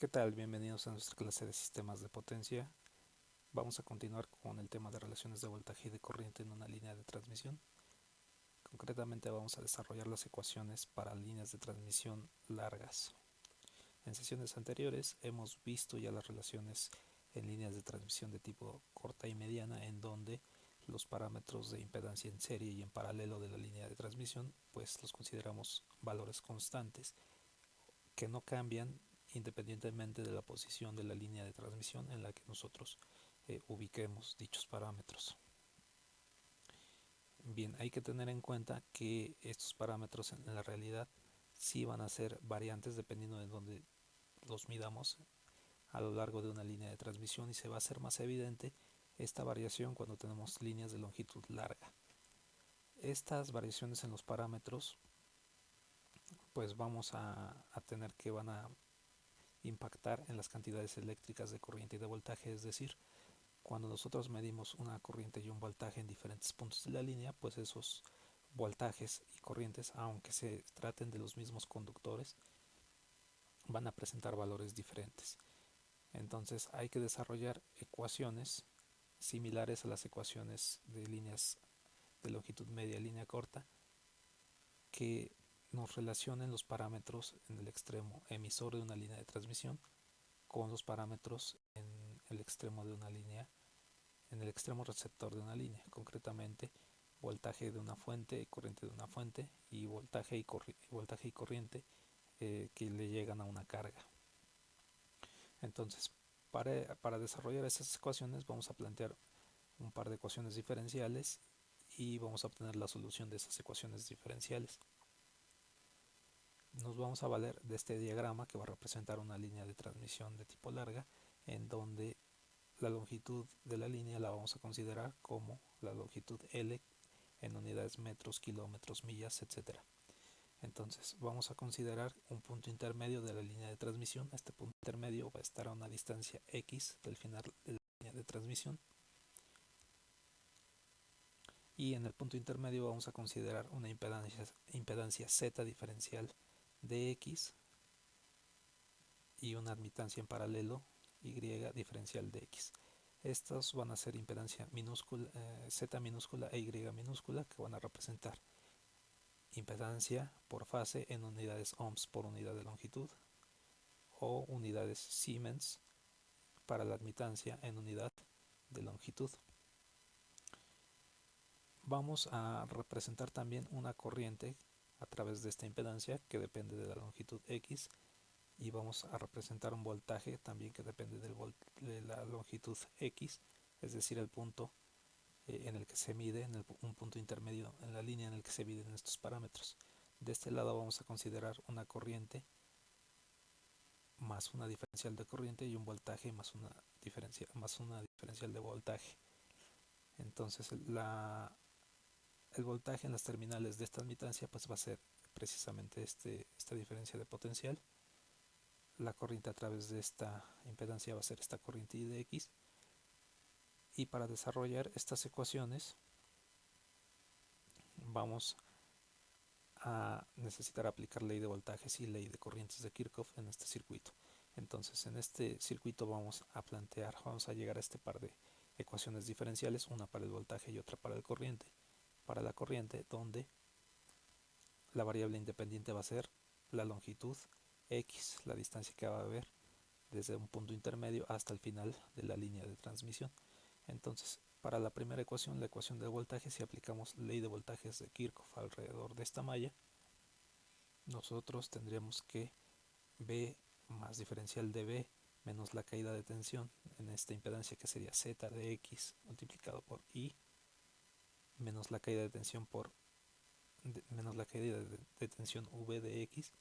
¿Qué tal? Bienvenidos a nuestra clase de sistemas de potencia. Vamos a continuar con el tema de relaciones de voltaje y de corriente en una línea de transmisión. Concretamente vamos a desarrollar las ecuaciones para líneas de transmisión largas. En sesiones anteriores hemos visto ya las relaciones en líneas de transmisión de tipo corta y mediana, en donde los parámetros de impedancia en serie y en paralelo de la línea de transmisión pues los consideramos valores constantes que no cambian independientemente de la posición de la línea de transmisión en la que nosotros ubiquemos dichos parámetros. Bien, hay que tener en cuenta que estos parámetros en la realidad sí van a ser variantes dependiendo de dónde los midamos a lo largo de una línea de transmisión, y se va a hacer más evidente esta variación cuando tenemos líneas de longitud larga. Estas variaciones en los parámetros pues vamos a tener que van a impactar en las cantidades eléctricas de corriente y de voltaje, es decir, cuando nosotros medimos una corriente y un voltaje en diferentes puntos de la línea, pues esos voltajes y corrientes, aunque se traten de los mismos conductores, van a presentar valores diferentes. Entonces hay que desarrollar ecuaciones similares a las ecuaciones de líneas de longitud media y línea corta, que nos relacionen los parámetros en el extremo emisor de una línea de transmisión con los parámetros en el extremo de una línea, en el extremo receptor de una línea, concretamente voltaje de una fuente, corriente de una fuente y voltaje y corriente que le llegan a una carga. Entonces, para desarrollar estas ecuaciones vamos a plantear un par de ecuaciones diferenciales y vamos a obtener la solución de esas ecuaciones diferenciales. Nos vamos a valer de este diagrama que va a representar una línea de transmisión de tipo larga, en donde la longitud de la línea la vamos a considerar como la longitud L en unidades metros, kilómetros, millas, etc. Entonces vamos a considerar un punto intermedio de la línea de transmisión. Este punto intermedio va a estar a una distancia X del final de la línea de transmisión, y en el punto intermedio vamos a considerar una impedancia Z diferencial de X y una admitancia en paralelo Y diferencial de X. Estos van a ser impedancia minúscula, Z minúscula e Y minúscula, que van a representar impedancia por fase en unidades ohms por unidad de longitud, o unidades Siemens para la admitancia en unidad de longitud. Vamos a representar también una corriente a través de esta impedancia que depende de la longitud X, y vamos a representar un voltaje también que depende de la longitud X, es decir, el punto en el que se mide, un punto intermedio en la línea en el que se miden estos parámetros. De este lado vamos a considerar una corriente más una diferencial de corriente y un voltaje más una diferencial de voltaje. Entonces el voltaje en las terminales de esta admitancia pues va a ser precisamente esta diferencia de potencial. La corriente a través de esta impedancia va a ser esta corriente I de X. Y para desarrollar estas ecuaciones vamos a necesitar aplicar ley de voltajes y ley de corrientes de Kirchhoff en este circuito. Entonces en este circuito vamos a llegar a este par de ecuaciones diferenciales, una para el voltaje y otra para la corriente, donde la variable independiente va a ser la longitud X, la distancia que va a haber desde un punto intermedio hasta el final de la línea de transmisión. Entonces, para la primera ecuación, la ecuación del voltaje, si aplicamos ley de voltajes de Kirchhoff alrededor de esta malla, nosotros tendríamos que B más diferencial de B menos la caída de tensión en esta impedancia, que sería Z de X multiplicado por I, menos la caída de tensión de tensión V de X,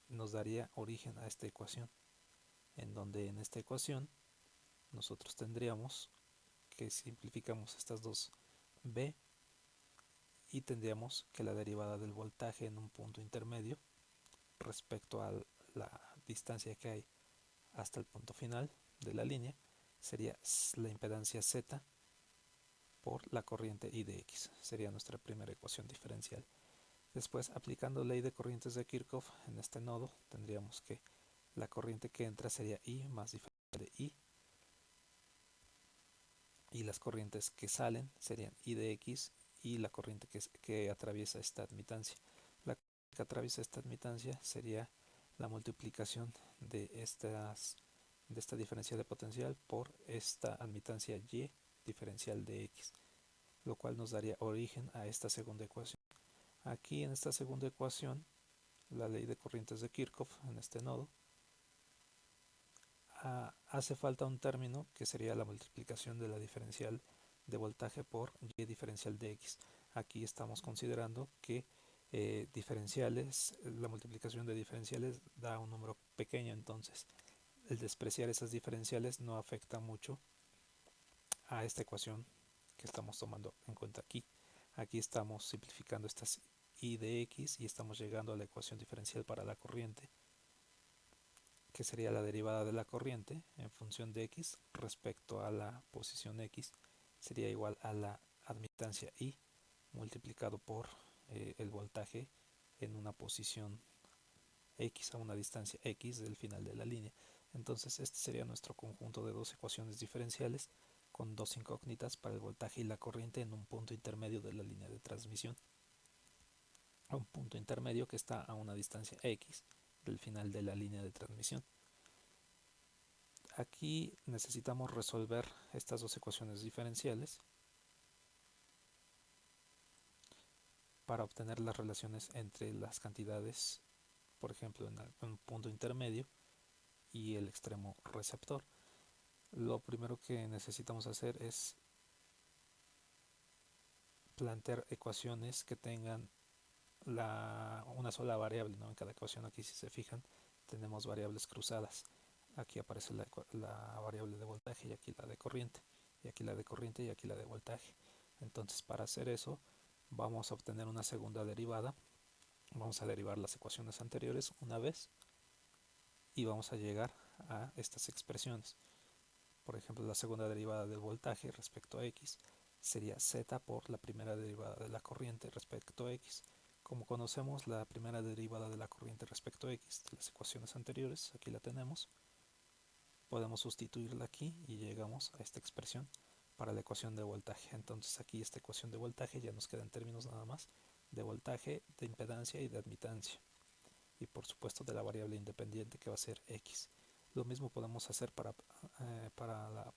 nos daría origen a esta ecuación, en donde en esta ecuación nosotros tendríamos que simplificamos estas dos B, y tendríamos que la derivada del voltaje en un punto intermedio respecto a la distancia que hay hasta el punto final de la línea sería la impedancia Z por la corriente I de X. Sería nuestra primera ecuación diferencial. Después, aplicando ley de corrientes de Kirchhoff en este nodo, tendríamos que la corriente que entra sería I más diferencial de I, y las corrientes que salen serían I de X y la corriente que atraviesa esta admitancia. La corriente que atraviesa esta admitancia sería la multiplicación de esta diferencial de potencial por esta admitancia Y diferencial de X, lo cual nos daría origen a esta segunda ecuación. Aquí en esta segunda ecuación, la ley de corrientes de Kirchhoff en este nodo, hace falta un término que sería la multiplicación de la diferencial de voltaje por Y diferencial de X. Aquí estamos considerando que la multiplicación de diferenciales da un número pequeño, entonces el despreciar esas diferenciales no afecta mucho a esta ecuación que estamos tomando en cuenta aquí. Aquí estamos simplificando estas I de X y estamos llegando a la ecuación diferencial para la corriente, que sería la derivada de la corriente en función de X respecto a la posición X, sería igual a la admitancia I multiplicado por el voltaje en una posición X a una distancia X del final de la línea. Entonces este sería nuestro conjunto de dos ecuaciones diferenciales con dos incógnitas para el voltaje y la corriente en un punto intermedio de la línea de transmisión. Un punto intermedio que está a una distancia X del final de la línea de transmisión. Aquí necesitamos resolver estas dos ecuaciones diferenciales para obtener las relaciones entre las cantidades, por ejemplo, en un punto intermedio y el extremo receptor. Lo primero que necesitamos hacer es plantear ecuaciones que tengan una sola variable, ¿no? En cada ecuación, aquí si se fijan, tenemos variables cruzadas. Aquí aparece la variable de voltaje y aquí la de corriente, y aquí la de corriente y aquí la de voltaje. Entonces, para hacer eso, vamos a obtener una segunda derivada. Vamos a derivar las ecuaciones anteriores una vez y vamos a llegar a estas expresiones. Por ejemplo, la segunda derivada del voltaje respecto a X sería Z por la primera derivada de la corriente respecto a X. Como conocemos la primera derivada de la corriente respecto a X de las ecuaciones anteriores, aquí la tenemos, podemos sustituirla aquí y llegamos a esta expresión para la ecuación de voltaje. Entonces aquí esta ecuación de voltaje ya nos queda en términos nada más de voltaje, de impedancia y de admitancia. Y por supuesto de la variable independiente que va a ser X. Lo mismo podemos hacer para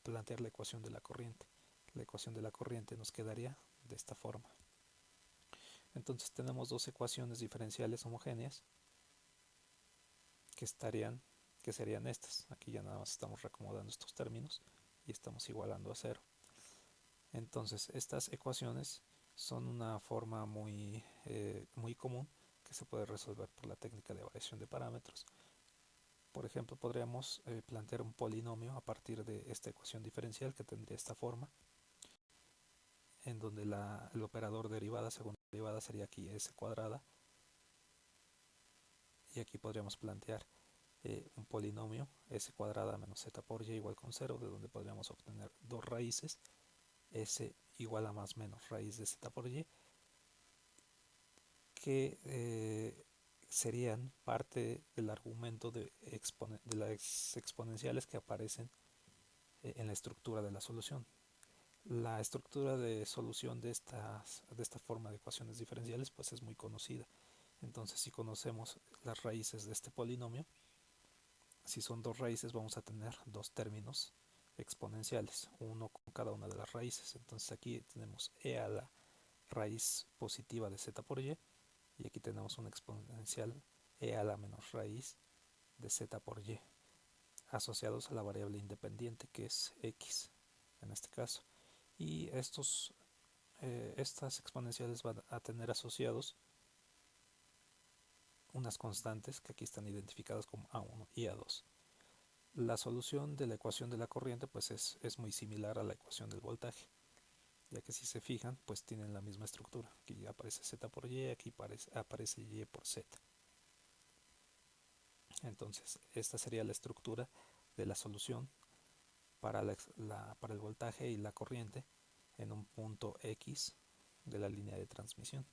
plantear la ecuación de la corriente. La ecuación de la corriente nos quedaría de esta forma. Entonces tenemos dos ecuaciones diferenciales homogéneas que serían estas. Aquí ya nada más estamos reacomodando estos términos y estamos igualando a cero. Entonces estas ecuaciones son una forma muy común que se puede resolver por la técnica de variación de parámetros. Por ejemplo, podríamos plantear un polinomio a partir de esta ecuación diferencial que tendría esta forma, en donde el operador derivada, segunda derivada, sería aquí s cuadrada, y aquí podríamos plantear un polinomio s cuadrada menos z por y igual con 0, de donde podríamos obtener dos raíces, s igual a más menos raíz de z por y, que serían parte del argumento de las exponenciales que aparecen en la estructura de la solución. La estructura de solución de esta forma de ecuaciones diferenciales pues es muy conocida. Entonces, si conocemos las raíces de este polinomio, si son dos raíces vamos a tener dos términos exponenciales, uno con cada una de las raíces. Entonces aquí tenemos e a la raíz positiva de z por y aquí tenemos una exponencial e a la menos raíz de z por y, asociados a la variable independiente que es x en este caso. Y estas exponenciales van a tener asociados unas constantes que aquí están identificadas como A1 y A2. La solución de la ecuación de la corriente pues es muy similar a la ecuación del voltaje, ya que si se fijan pues tienen la misma estructura. Aquí aparece Z por Y, aquí aparece Y por Z. Entonces esta sería la estructura de la solución para el voltaje y la corriente en un punto X de la línea de transmisión.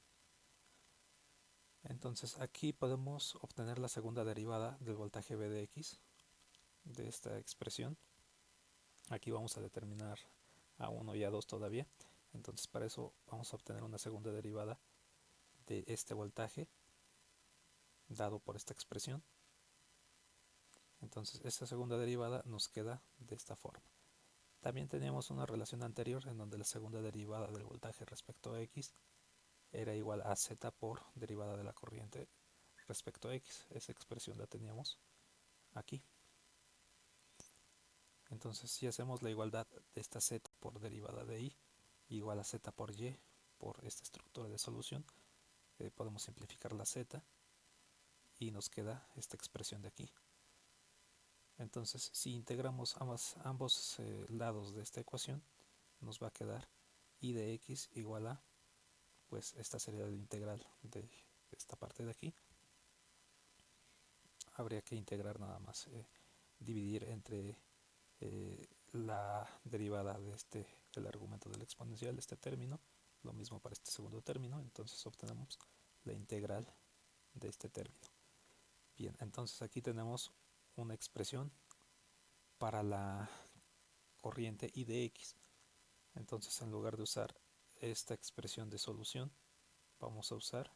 Entonces aquí podemos obtener la segunda derivada del voltaje V de X de esta expresión. Aquí vamos a determinar A1 y A2 todavía. Entonces para eso vamos a obtener una segunda derivada de este voltaje dado por esta expresión. Entonces esta segunda derivada nos queda de esta forma. También teníamos una relación anterior en donde la segunda derivada del voltaje respecto a X era igual a Z por derivada de la corriente respecto a X. Esa expresión la teníamos aquí. Entonces si hacemos la igualdad de esta Z por derivada de Y igual a Z por Y por esta estructura de solución, podemos simplificar la Z y nos queda esta expresión de aquí. Entonces si integramos ambos lados de esta ecuación, nos va a quedar y de x igual a, pues esta sería la integral de esta parte de aquí. Habría que integrar nada más, dividir entre la derivada de del argumento del exponencial, este término, lo mismo para este segundo término, entonces obtenemos la integral de este término. Bien, entonces aquí tenemos una expresión para la corriente I de x. Entonces en lugar de usar esta expresión de solución, vamos a usar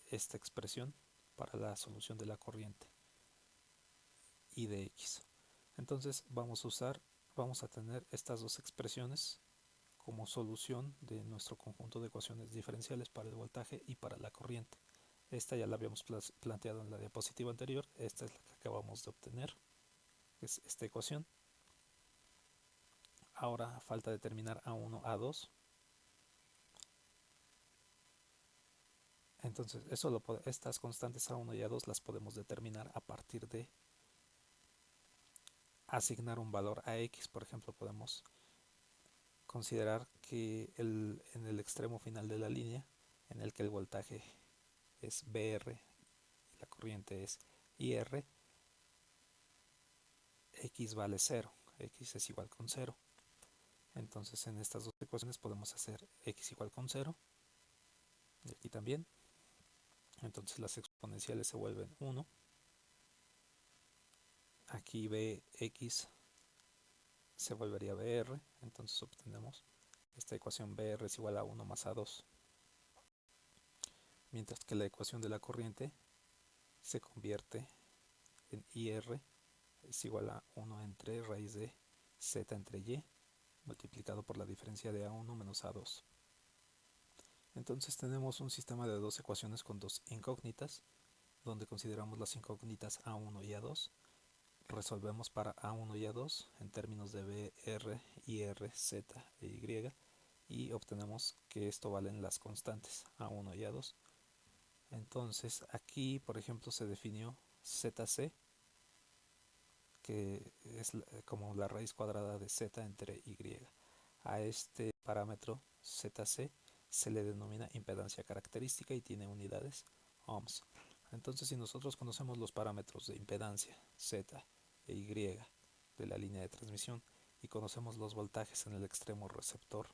esta expresión para la solución de la corriente I de x. Entonces vamos a tener estas dos expresiones como solución de nuestro conjunto de ecuaciones diferenciales para el voltaje y para la corriente. Esta ya la habíamos planteado en la diapositiva anterior, esta es la que acabamos de obtener, es esta ecuación. Ahora falta determinar A1, A2. Entonces estas constantes A1 y A2 las podemos determinar a partir de asignar un valor a X. Por ejemplo, podemos considerar que en el extremo final de la línea, en el que el voltaje es VR y la corriente es IR, X vale 0, X es igual con 0. Entonces en estas dos ecuaciones podemos hacer X igual con 0 y aquí también. Entonces las exponenciales se vuelven 1. Aquí Bx se volvería BR, entonces obtenemos esta ecuación BR es igual a 1 más A2. Mientras que la ecuación de la corriente se convierte en IR es igual a 1 entre raíz de Z entre Y multiplicado por la diferencia de A1 menos A2. Entonces tenemos un sistema de dos ecuaciones con dos incógnitas, donde consideramos las incógnitas A1 y A2. Resolvemos para A1 y A2 en términos de B, R, IR, Z e Y y obtenemos que esto valen las constantes A1 y A2. Entonces aquí, por ejemplo, se definió ZC, que es como la raíz cuadrada de Z entre Y. A este parámetro ZC se le denomina impedancia característica y tiene unidades ohms. Entonces, si nosotros conocemos los parámetros de impedancia Z e Y de la línea de transmisión y conocemos los voltajes en el extremo receptor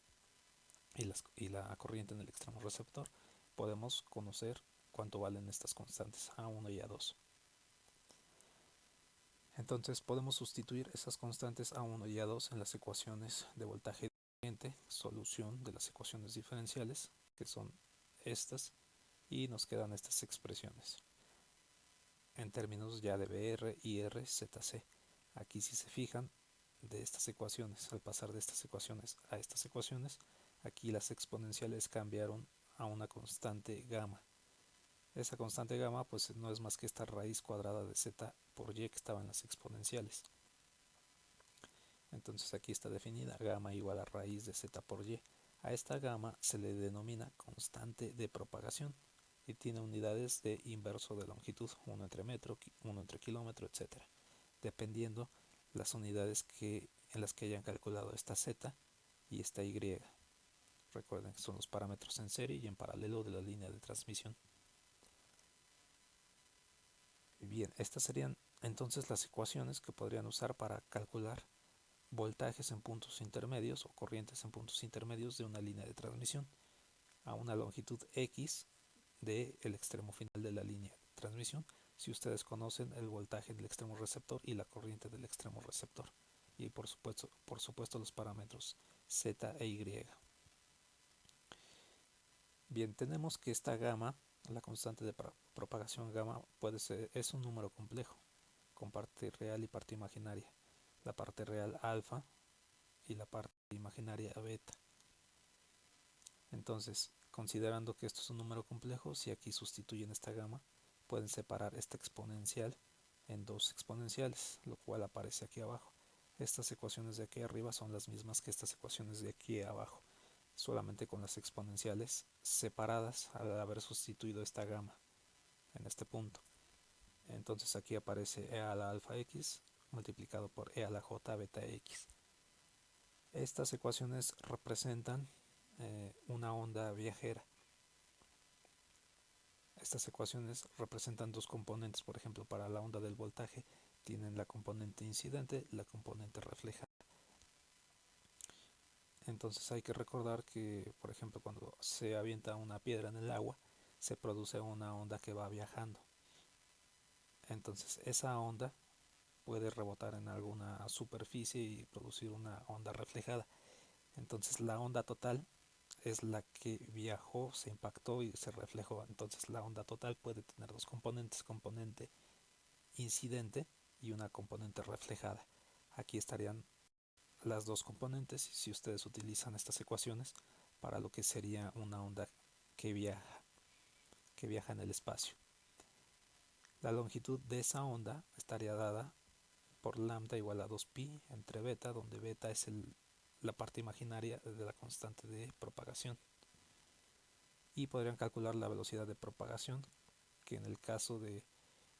y la corriente en el extremo receptor, podemos conocer cuánto valen estas constantes A1 y A2. Entonces podemos sustituir esas constantes A1 y A2 en las ecuaciones de voltaje y corriente, solución de las ecuaciones diferenciales, que son estas, y nos quedan estas expresiones en términos ya de BR, IR, ZC. Aquí si se fijan, de estas ecuaciones, al pasar de estas ecuaciones a estas ecuaciones, aquí las exponenciales cambiaron a una constante gamma. Esa constante gamma pues no es más que esta raíz cuadrada de Z por Y que estaba en las exponenciales. Entonces aquí está definida gamma igual a raíz de Z por Y. A esta gamma se le denomina constante de propagación y tiene unidades de inverso de longitud, 1 entre metro, 1 entre kilómetro, etc. Dependiendo las unidades en las que hayan calculado esta Z y esta Y. Recuerden que son los parámetros en serie y en paralelo de la línea de transmisión. Bien, estas serían entonces las ecuaciones que podrían usar para calcular voltajes en puntos intermedios o corrientes en puntos intermedios de una línea de transmisión a una longitud X del extremo final de la línea de transmisión, si ustedes conocen el voltaje del extremo receptor y la corriente del extremo receptor, y por supuesto los parámetros Z e Y. Bien, tenemos que esta gamma, la constante de propagación gamma, es un número complejo, con parte real y parte imaginaria. La parte real alfa y la parte imaginaria beta. Entonces, considerando que esto es un número complejo, si aquí sustituyen esta gamma, pueden separar esta exponencial en dos exponenciales, lo cual aparece aquí abajo. Estas ecuaciones de aquí arriba son las mismas que estas ecuaciones de aquí abajo, solamente con las exponenciales separadas al haber sustituido esta gamma en este punto. Entonces aquí aparece e a la alfa x multiplicado por e a la j beta x. Estas ecuaciones representan una onda viajera. Estas ecuaciones representan dos componentes. Por ejemplo, para la onda del voltaje tienen la componente incidente y la componente reflejada. Entonces hay que recordar que, por ejemplo, cuando se avienta una piedra en el agua, se produce una onda que va viajando. Entonces esa onda puede rebotar en alguna superficie y producir una onda reflejada. Entonces la onda total es la que viajó, se impactó y se reflejó. Entonces la onda total puede tener dos componentes, componente incidente y una componente reflejada. Aquí estarían las dos componentes si ustedes utilizan estas ecuaciones para lo que sería una onda que viaja en el espacio. La longitud de esa onda estaría dada por lambda igual a 2pi entre beta, donde beta es la parte imaginaria de la constante de propagación. Y podrían calcular la velocidad de propagación, que en el caso de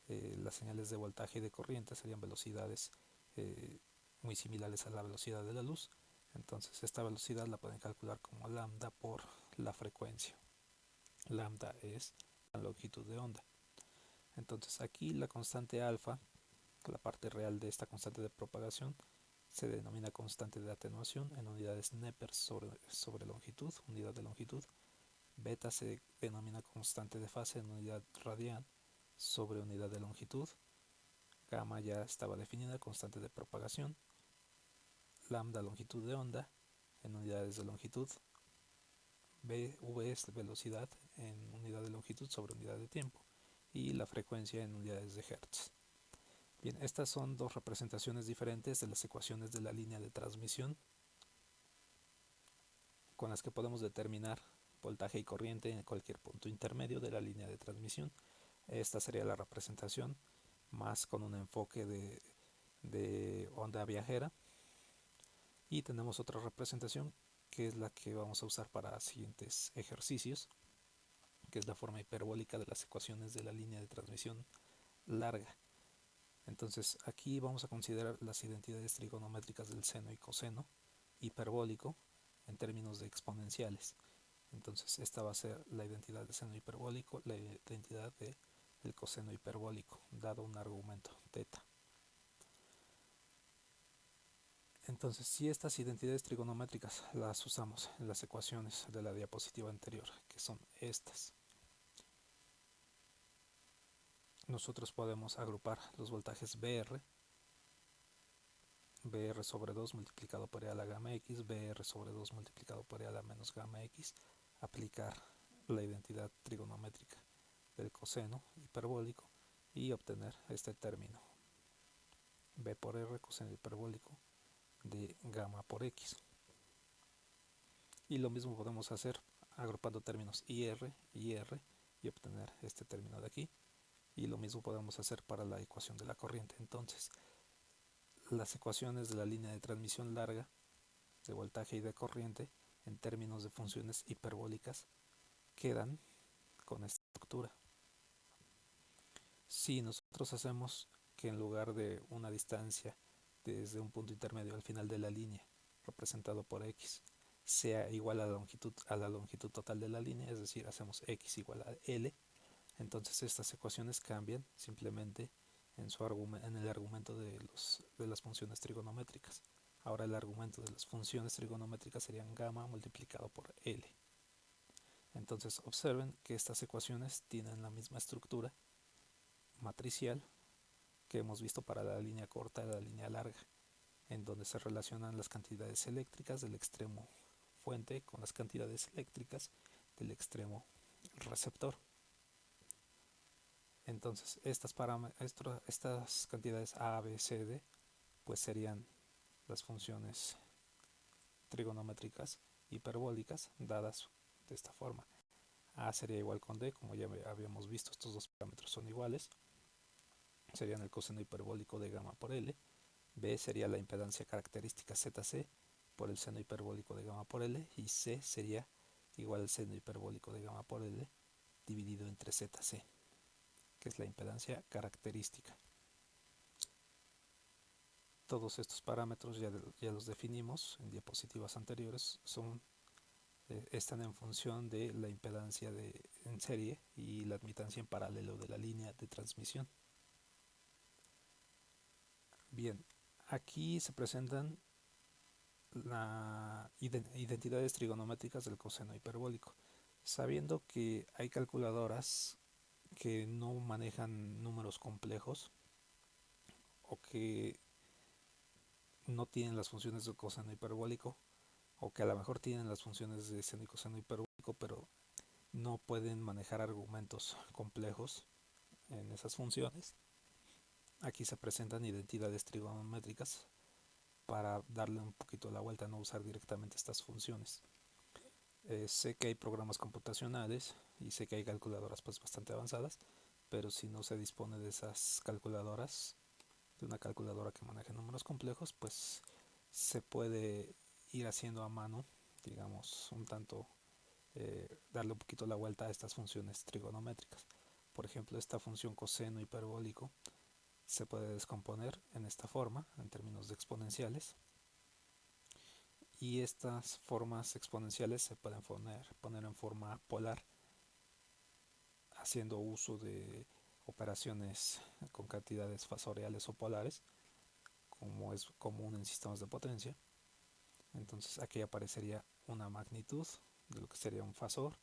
las señales de voltaje y de corriente serían velocidades muy similares a la velocidad de la luz. Entonces esta velocidad la pueden calcular como lambda por la frecuencia. Lambda es la longitud de onda. Entonces aquí la constante alfa, la parte real de esta constante de propagación, se denomina constante de atenuación en unidades Neper sobre longitud, unidad de longitud. Beta se denomina constante de fase en unidad radian sobre unidad de longitud. Gamma ya estaba definida, constante de propagación. Lambda, longitud de onda en unidades de longitud. V es velocidad en unidad de longitud sobre unidad de tiempo. Y la frecuencia en unidades de Hertz. Bien, estas son dos representaciones diferentes de las ecuaciones de la línea de transmisión con las que podemos determinar voltaje y corriente en cualquier punto intermedio de la línea de transmisión. Esta sería la representación más con un enfoque de onda viajera, y tenemos otra representación que es la que vamos a usar para siguientes ejercicios, que es la forma hiperbólica de las ecuaciones de la línea de transmisión larga. Entonces aquí vamos a considerar las identidades trigonométricas del seno y coseno hiperbólico en términos de exponenciales. Entonces esta va a ser la identidad del seno hiperbólico, la identidad del coseno hiperbólico, dado un argumento θ. Entonces, si estas identidades trigonométricas las usamos en las ecuaciones de la diapositiva anterior, que son estas, nosotros podemos agrupar los voltajes BR sobre 2 multiplicado por E a la gamma X, BR sobre 2 multiplicado por E a la menos gamma X, aplicar la identidad trigonométrica del coseno hiperbólico y obtener este término, B por R coseno hiperbólico de gamma por X. Y lo mismo podemos hacer agrupando términos IR y R y obtener este término de aquí. Y lo mismo podemos hacer para la ecuación de la corriente. Entonces, las ecuaciones de la línea de transmisión larga de voltaje y de corriente en términos de funciones hiperbólicas quedan con esta estructura. Si nosotros hacemos que en lugar de una distancia desde un punto intermedio al final de la línea, representado por X, sea igual a la longitud total de la línea, es decir, hacemos X igual a L, entonces estas ecuaciones cambian simplemente en el argumento de las funciones trigonométricas. Ahora el argumento de las funciones trigonométricas serían gamma multiplicado por L. Entonces observen que estas ecuaciones tienen la misma estructura matricial que hemos visto para la línea corta y la línea larga, en donde se relacionan las cantidades eléctricas del extremo fuente con las cantidades eléctricas del extremo receptor. Entonces estas cantidades A, B, C, D pues serían las funciones trigonométricas hiperbólicas dadas de esta forma. A sería igual con D, como ya habíamos visto, estos dos parámetros son iguales, serían el coseno hiperbólico de gamma por L. B sería la impedancia característica ZC por el seno hiperbólico de gamma por L, y C sería igual al seno hiperbólico de gamma por L dividido entre ZC, que es la impedancia característica. Todos estos parámetros ya los definimos en diapositivas anteriores, están en función de la impedancia en serie y la admitancia en paralelo de la línea de transmisión. Bien, aquí se presentan las identidades trigonométricas del coseno hiperbólico. Sabiendo que hay calculadoras que no manejan números complejos o que no tienen las funciones del coseno hiperbólico, o que a lo mejor tienen las funciones de seno y coseno hiperbólico, pero no pueden manejar argumentos complejos en esas funciones. Aquí se presentan identidades trigonométricas para darle un poquito la vuelta, no usar directamente estas funciones. Sé que hay programas computacionales y sé que hay calculadoras pues bastante avanzadas, pero si no se dispone de esas calculadoras, de una calculadora que maneje números complejos, pues se puede ir haciendo a mano, digamos, un tanto, darle un poquito la vuelta a estas funciones trigonométricas. Por ejemplo, esta función coseno hiperbólico se puede descomponer en esta forma, en términos de exponenciales, y estas formas exponenciales se pueden poner en forma polar, haciendo uso de operaciones con cantidades fasoriales o polares, como es común en sistemas de potencia. Entonces aquí aparecería una magnitud de lo que sería un fasor,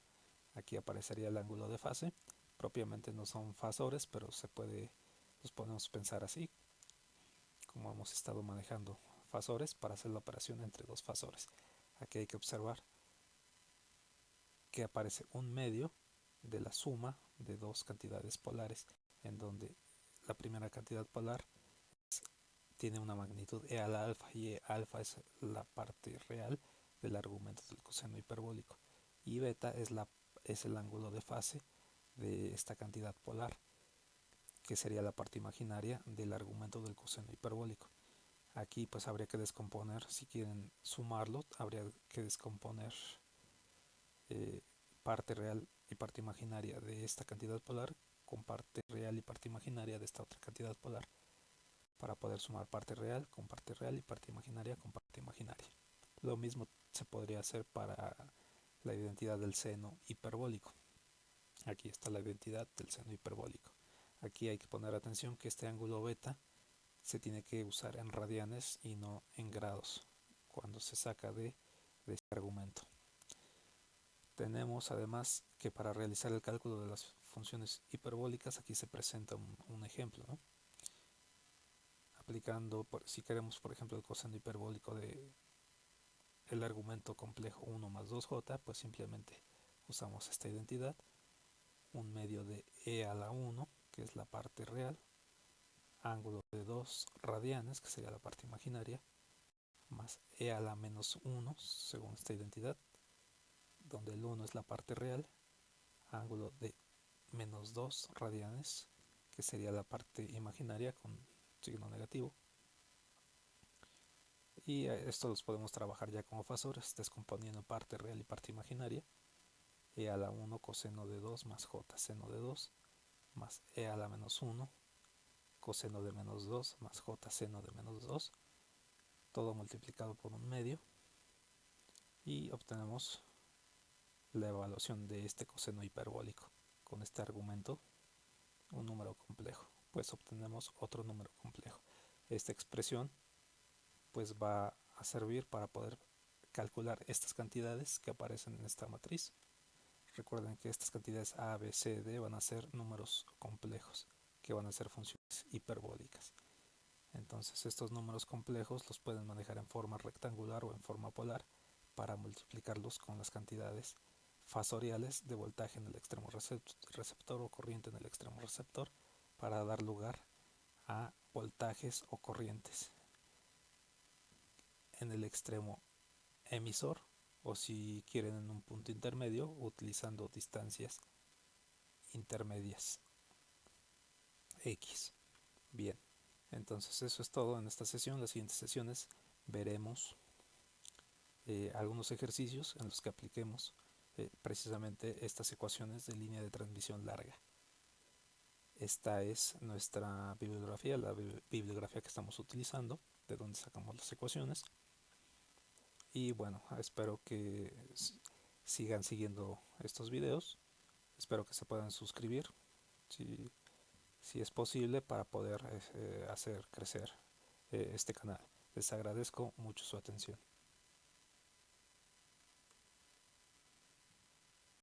aquí aparecería el ángulo de fase. Propiamente no son fasores, pero los podemos pensar así, como hemos estado manejando fasores para hacer la operación entre dos fasores. Aquí hay que observar que aparece un medio de la suma de dos cantidades polares, en donde la primera cantidad polar tiene una magnitud e a la alfa, y e alfa es la parte real del argumento del coseno hiperbólico, y beta es el ángulo de fase de esta cantidad polar, que sería la parte imaginaria del argumento del coseno hiperbólico. Aquí pues habría que descomponer, si quieren sumarlo, habría que descomponer eh, parte real y parte imaginaria de esta cantidad polar con parte real y parte imaginaria de esta otra cantidad polar, para poder sumar parte real con parte real y parte imaginaria con parte imaginaria. Lo mismo se podría hacer para la identidad del seno hiperbólico. Aquí está la identidad del seno hiperbólico. Aquí hay que poner atención que este ángulo beta se tiene que usar en radianes y no en grados cuando se saca de este argumento. Tenemos además que para realizar el cálculo de las funciones hiperbólicas, aquí se presenta un ejemplo, ¿no? Aplicando, si queremos por ejemplo el coseno hiperbólico de el argumento complejo 1 más 2j, pues simplemente usamos esta identidad, un medio de e a la 1, que es la parte real, ángulo de 2 radianes, que sería la parte imaginaria, más e a la menos 1, según esta identidad, donde el 1 es la parte real, ángulo de menos 2 radianes, que sería la parte imaginaria con signo negativo. Y esto los podemos trabajar ya como fasores, descomponiendo parte real y parte imaginaria. E a la 1 coseno de 2 más j seno de 2 más e a la menos 1 coseno de menos 2 más j seno de menos 2, todo multiplicado por un medio, y obtenemos la evaluación de este coseno hiperbólico. Con este argumento, un número complejo, pues obtenemos otro número complejo. Esta expresión pues va a servir para poder calcular estas cantidades que aparecen en esta matriz. Recuerden que estas cantidades A, B, C, D van a ser números complejos, que van a ser funciones hiperbólicas. Entonces estos números complejos los pueden manejar en forma rectangular o en forma polar para multiplicarlos con las cantidades fasoriales de voltaje en el extremo receptor o corriente en el extremo receptor para dar lugar a voltajes o corrientes en el extremo emisor, o si quieren en un punto intermedio utilizando distancias intermedias X. Bien, entonces eso es todo en esta sesión. Las siguientes sesiones veremos algunos ejercicios en los que apliquemos precisamente estas ecuaciones de línea de transmisión larga. Esta es nuestra bibliografía, la bibliografía que estamos utilizando, de donde sacamos las ecuaciones. Y bueno, espero que sigan siguiendo estos videos. Espero que se puedan suscribir si es posible para poder hacer crecer este canal. Les agradezco mucho su atención.